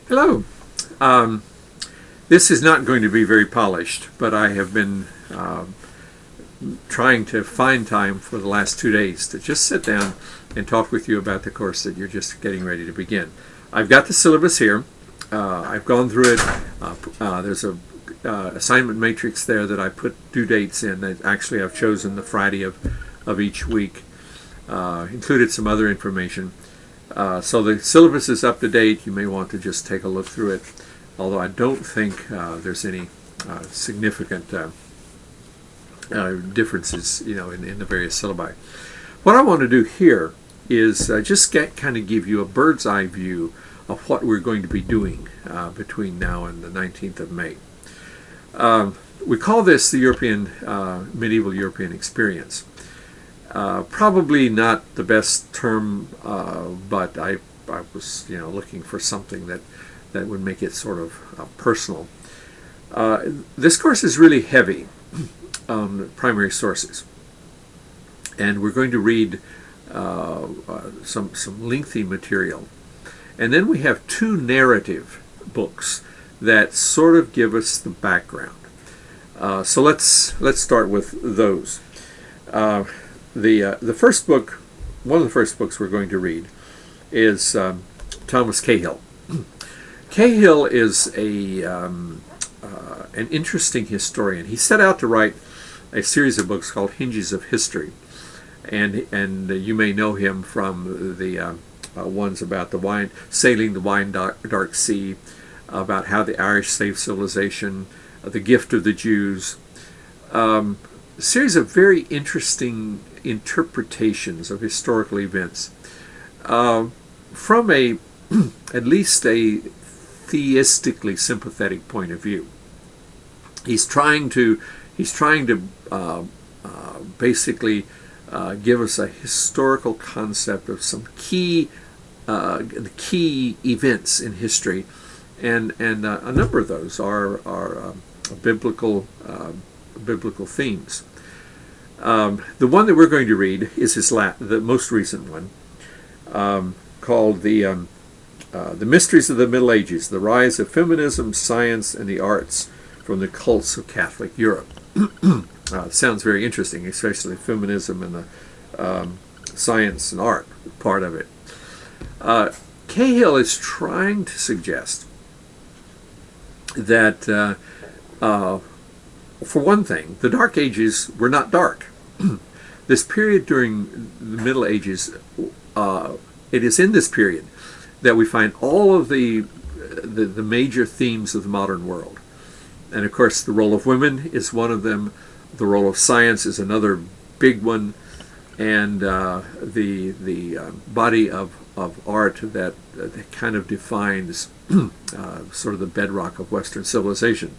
Hello. Um, this is not going to be very polished, but I have been trying to find time for the last 2 days to just sit down and talk with you about the course that you're just getting ready to begin. I've got the syllabus here. I've gone through it. There's a assignment matrix there that I put due dates in. Actually, I've chosen the Friday of each week. Included some other information. So the syllabus is up to date. You may want to just take a look through it, although I don't think there's any significant differences, in the various syllabi. What I want to do here is just kind of give you a bird's eye view of what we're going to be doing between now and the 19th of May. We call this the medieval European experience. Probably not the best term, but I was looking for something that would make it sort of personal. This course is really heavy on primary sources, and we're going to read some lengthy material, and then we have two narrative books that sort of give us the background. So let's start with those. The first book, one of the first books we're going to read, is Thomas Cahill. Cahill is an interesting historian. He set out to write a series of books called Hinges of History, and you may know him from the ones about sailing the wine dark sea, about how the Irish saved civilization, the gift of the Jews. A series of very interesting interpretations of historical events from at least a theistically sympathetic point of view. He's trying to basically give us a historical concept of some key events in history, and a number of those are biblical themes. The one that we're going to read is the most recent one, called the Mysteries of the Middle Ages: The Rise of Feminism, Science, and the Arts from the Cults of Catholic Europe. Sounds very interesting, especially feminism and the science and art part of it. Cahill is trying to suggest that for one thing, the Dark Ages were not dark. This period during the Middle Ages, it is in this period that we find all of the major themes of the modern world. And of course, the role of women is one of them. The role of science is another big one, and the body of art that kind of defines sort of the bedrock of Western civilization.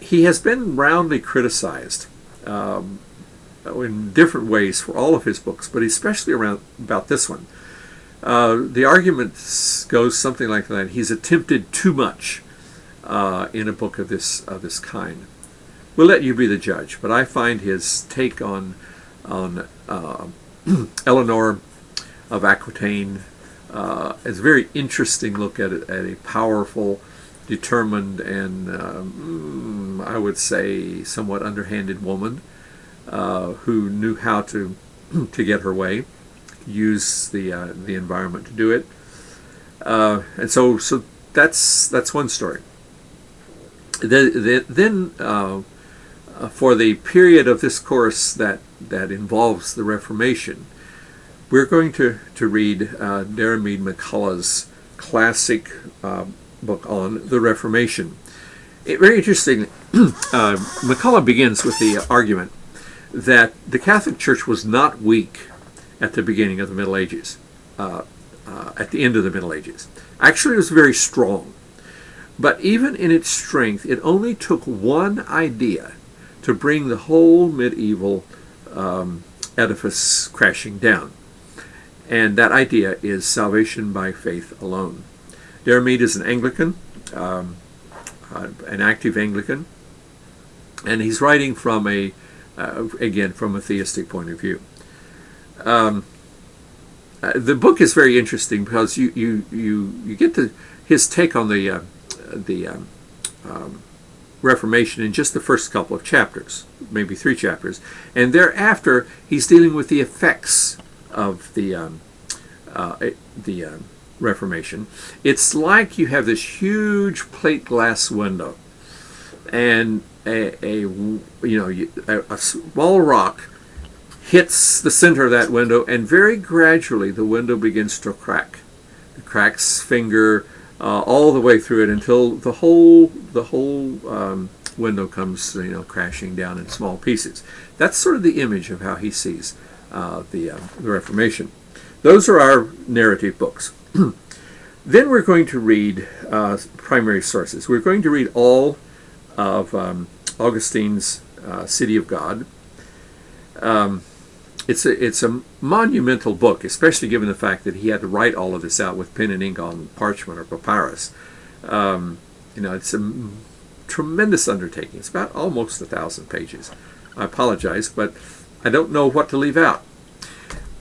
He has been roundly criticized in different ways for all of his books, but especially about this one. The argument goes something like that: he's attempted too much in a book of this kind. We'll let you be the judge, but I find his take on Eleanor of Aquitaine is a very interesting look at a powerful, determined, and I would say somewhat underhanded woman who knew how to get her way, use the environment to do it, and so that's one story. Then for the period of this course that involves the Reformation, we're going to read Diarmaid MacCulloch's classic book on the Reformation. Very interesting. MacCulloch begins with the argument that the Catholic Church was not weak at the beginning of the Middle Ages, at the end of the Middle Ages. Actually, it was very strong. But even in its strength, it only took one idea to bring the whole medieval edifice crashing down. And that idea is salvation by faith alone. Diarmaid is an Anglican, an active Anglican, and he's writing from again, from a theistic point of view. the book is very interesting because you get his take on the Reformation in just the first couple of chapters, maybe 3 chapters, and thereafter he's dealing with the effects of the Reformation. It's like you have this huge plate glass window, and a small rock hits the center of that window, and very gradually the window begins to crack. It cracks finger all the way through it until the whole window comes crashing down in small pieces. That's sort of the image of how he sees the Reformation. Those are our narrative books. Then we're going to read primary sources. We're going to read all of Augustine's City of God. It's a monumental book, especially given the fact that he had to write all of this out with pen and ink on parchment or papyrus. It's a tremendous undertaking. It's about almost 1,000 pages. I apologize, but I don't know what to leave out.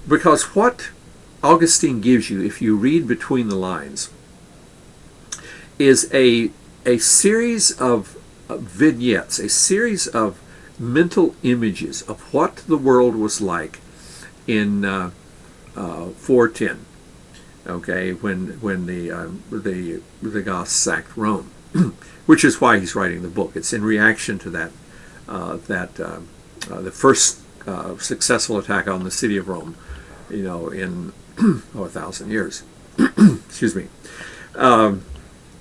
Because what Augustine gives you, if you read between the lines, is a series of vignettes, a series of mental images of what the world was like in 410. Okay, when the Goths sacked Rome, which is why he's writing the book. It's in reaction to the first successful attack on the city of Rome, in 1,000 years. Excuse me.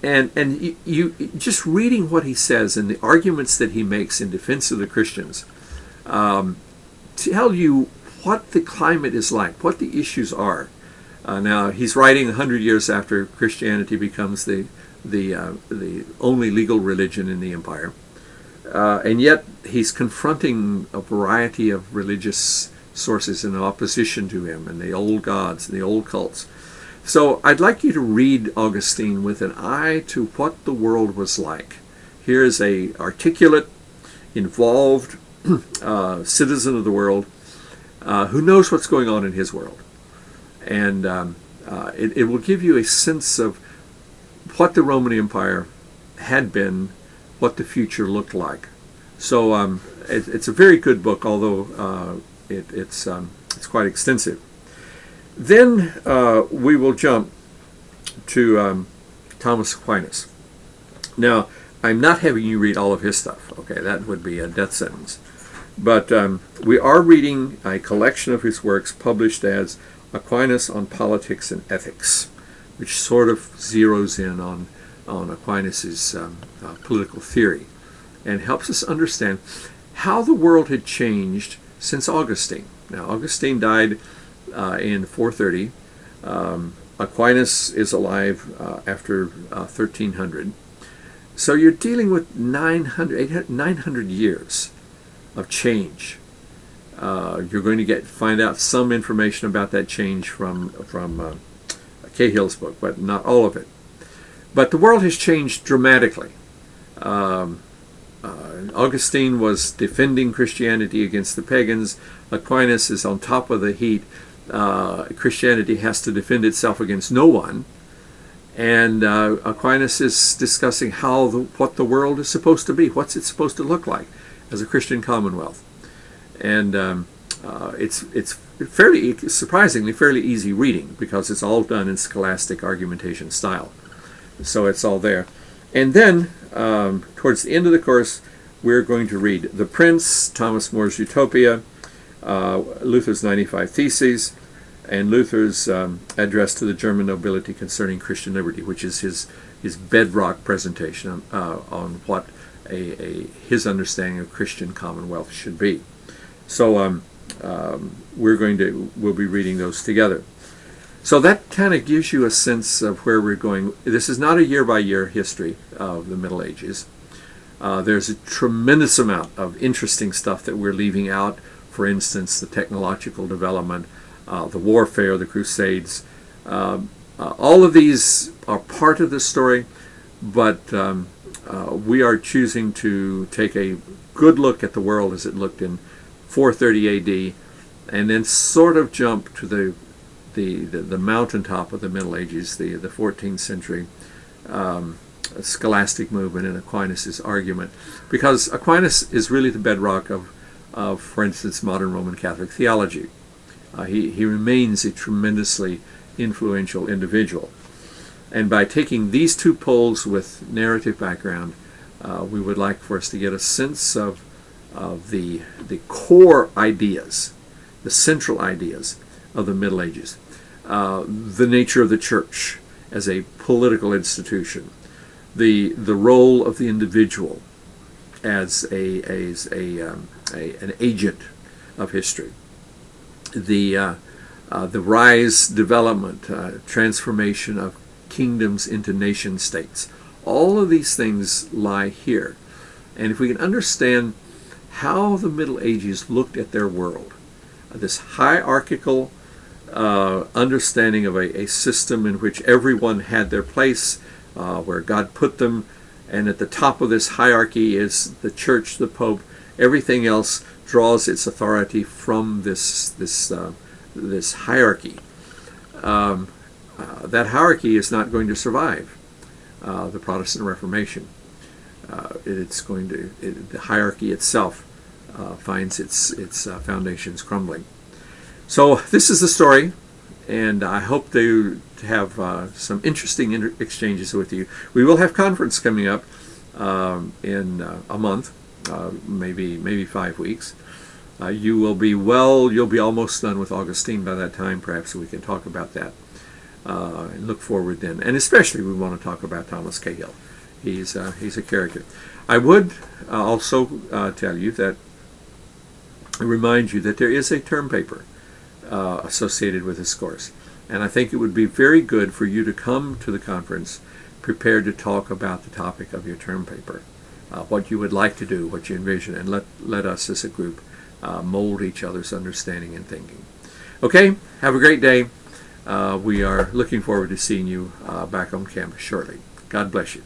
And you just reading what he says and the arguments that he makes in defense of the Christians tell you what the climate is like, what the issues are. Now he's writing 100 years after Christianity becomes the only legal religion in the empire, and yet he's confronting a variety of religious sources in opposition to him, and the old gods and the old cults. So I'd like you to read Augustine with an eye to what the world was like. Here's a articulate, involved citizen of the world who knows what's going on in his world. And it will give you a sense of what the Roman Empire had been, what the future looked like. So it's a very good book, although it's quite extensive. Then we will jump to Thomas Aquinas. Now, I'm not having you read all of his stuff. Okay, that would be a death sentence. But we are reading a collection of his works published as Aquinas on Politics and Ethics, which sort of zeroes in on Aquinas' political theory and helps us understand how the world had changed since Augustine. Now, Augustine died in 430. Aquinas is alive after 1300. So you're dealing with 900 years of change. You're going to find out some information about that change from Cahill's book, but not all of it. But the world has changed dramatically. Augustine was defending Christianity against the pagans. Aquinas is on top of the heat. Christianity has to defend itself against no one. And Aquinas is discussing what the world is supposed to be. What's it supposed to look like as a Christian commonwealth? And it's surprisingly fairly easy reading because it's all done in scholastic argumentation style. So it's all there. And then towards the end of the course, we're going to read The Prince, Thomas More's Utopia, Luther's 95 Theses, and Luther's address to the German nobility concerning Christian liberty, which is his bedrock presentation on what his understanding of Christian commonwealth should be. So we'll be reading those together. So that kind of gives you a sense of where we're going. This is not a year-by-year history of the Middle Ages. There's a tremendous amount of interesting stuff that we're leaving out. For instance, the technological development, the warfare, the Crusades. All of these are part of the story, but we are choosing to take a good look at the world as it looked in 430 AD, and then sort of jump to the the mountaintop of the Middle Ages, the 14th century scholastic movement and Aquinas' argument, because Aquinas is really the bedrock of, for instance, modern Roman Catholic theology. He remains a tremendously influential individual. And by taking these two poles with narrative background, we would like for us to get a sense of the core ideas, the central ideas of the Middle Ages. The nature of the church as a political institution, the role of the individual as an agent of history, the rise, development, transformation of kingdoms into nation states. All of these things lie here. And if we can understand how the Middle Ages looked at their world, this hierarchical understanding of a system in which everyone had their place, where God put them, and at the top of this hierarchy is the church, the Pope. Everything else draws its authority from this hierarchy. That hierarchy is not going to survive the Protestant Reformation. The hierarchy itself finds its foundations crumbling. So this is the story, and I hope to have some interesting exchanges with you. We will have conference coming up in a month, maybe 5 weeks. You'll be almost done with Augustine by that time, perhaps, so we can talk about that. And look forward then. And especially we want to talk about Thomas Cahill. He's a character. I would also tell you that, remind you that there is a term paper associated with this course. And I think it would be very good for you to come to the conference prepared to talk about the topic of your term paper, what you would like to do, what you envision, and let us as a group mold each other's understanding and thinking. Okay, have a great day. We are looking forward to seeing you back on campus shortly. God bless you.